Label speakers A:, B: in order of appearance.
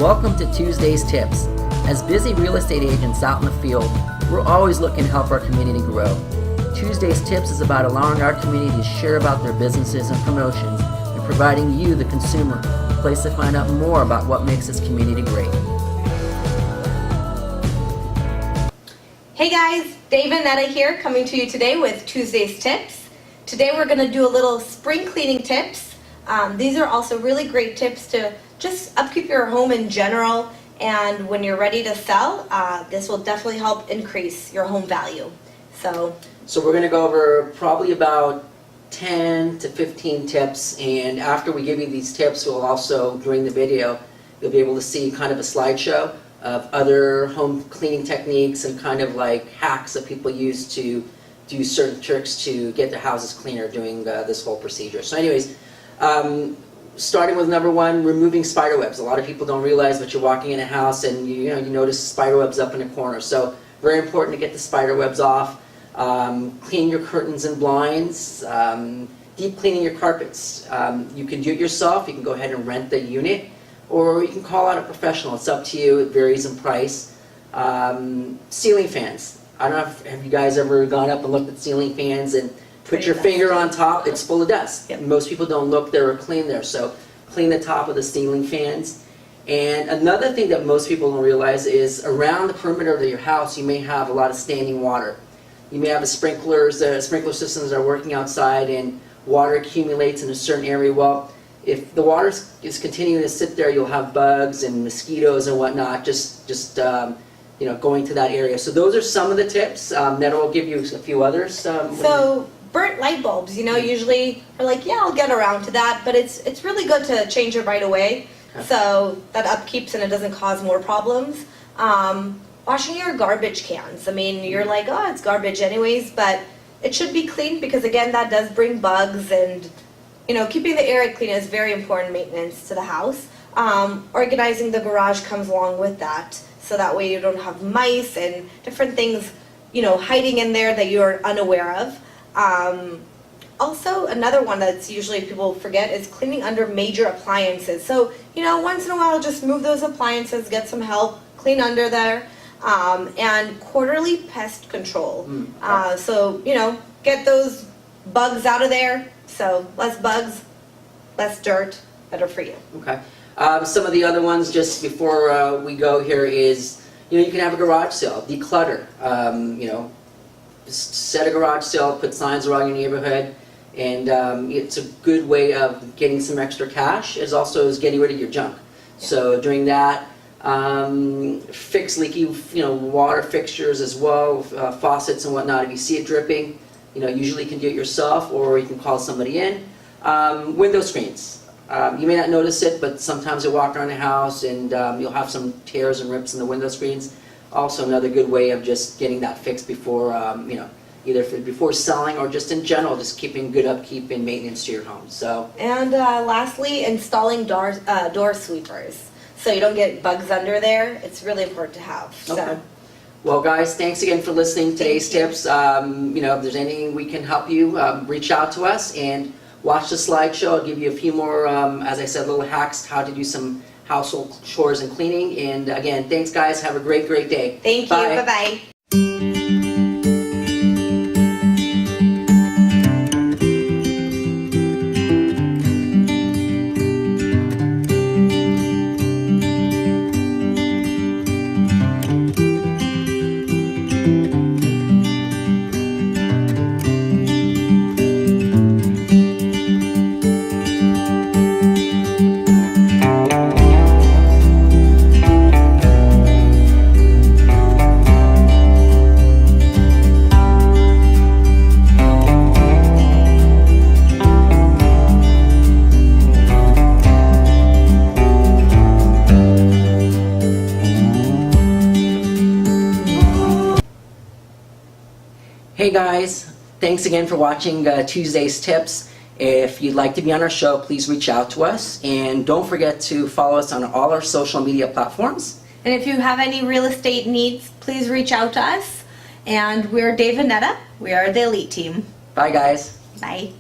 A: Welcome to Tuesday's Tips. As busy real estate agents out in the field, we're always looking to help our community grow. Tuesday's Tips is about allowing our community to share about their businesses and promotions and providing you, the consumer, a place to find out more about what makes this community great.
B: Hey guys, Dave and Netta here coming to you today with Tuesday's Tips. Today we're going to do a little spring cleaning tips. These are also really great tips to just upkeep your home in general, and when you're ready to sell, this will definitely help increase your home value. So
A: we're going to go over probably about 10 to 15 tips, and after we give you these tips, we'll also, during the video, you'll be able to see kind of a slideshow of other home cleaning techniques and kind of like hacks that people use to do certain tricks to get their houses cleaner doing this whole procedure. So anyways, starting with number one, removing spider webs. A lot of people don't realize that you're walking in a house and you notice spider webs up in a corner. So very important to get the spider webs off. Clean your curtains and blinds. Deep cleaning your carpets. You can do it yourself. You can go ahead and rent the unit, or you can call out a professional. It's up to you. It varies in price. Ceiling fans. I don't know if have you guys ever gone up and looked at ceiling fans and put your finger on top, it's full of dust.
B: Yep.
A: Most people don't look there or clean there, so clean the top of the ceiling fans. And another thing that most people don't realize is around the perimeter of your house, you may have a lot of standing water. You may have sprinkler systems that are working outside and water accumulates in a certain area. Well, if the water is continuing to sit there, you'll have bugs and mosquitoes and whatnot going to that area. So those are some of the tips. Netta will give you a few others.
B: So burnt light bulbs, usually are like, yeah, I'll get around to that, but it's really good to change it right away, so that upkeeps and it doesn't cause more problems. Washing your garbage cans. I mean, you're like, oh, it's garbage anyways, but it should be clean because, again, that does bring bugs, and keeping the area clean is very important maintenance to the house. Organizing the garage comes along with that, so that way you don't have mice and different things hiding in there that you're unaware of. Also, another one that's usually people forget is cleaning under major appliances. So, once in a while, just move those appliances, get some help, clean under there, and quarterly pest control. So, get those bugs out of there. So, less bugs, less dirt, better for you.
A: Okay. Some of the other ones, just before we go here, is, you can have a garage sale, declutter, set a garage sale, put signs around your neighborhood, and it's a good way of getting some extra cash, as also as getting rid of your junk. Yeah. So during that, fix leaky water fixtures as well, faucets and whatnot. If you see it dripping, usually you can do it yourself, or you can call somebody in. Window screens. You may not notice it, but sometimes you walk around the house and you'll have some tears and rips in the window screens. Also another good way of just getting that fixed before, either before selling or just in general, just keeping good upkeep and maintenance to your home. So. And
B: lastly, installing door sweepers, so you don't get bugs under there. It's really important to have. So.
A: Okay. Well, guys, thanks again for listening to today's tips. If there's anything we can help you, reach out to us and watch the slideshow. I'll give you a few more, as I said, little hacks, how to do some household chores and cleaning. And again, thanks guys. Have a great day.
B: Thank you. Bye-bye.
A: Hey guys, thanks again for watching Tuesday's Tips. If you'd like to be on our show, please reach out to us, and don't forget to follow us on all our social media platforms.
B: And if you have any real estate needs, please reach out to us. And we're Dave and Netta. We are the Elite Team.
A: Bye guys.
B: Bye.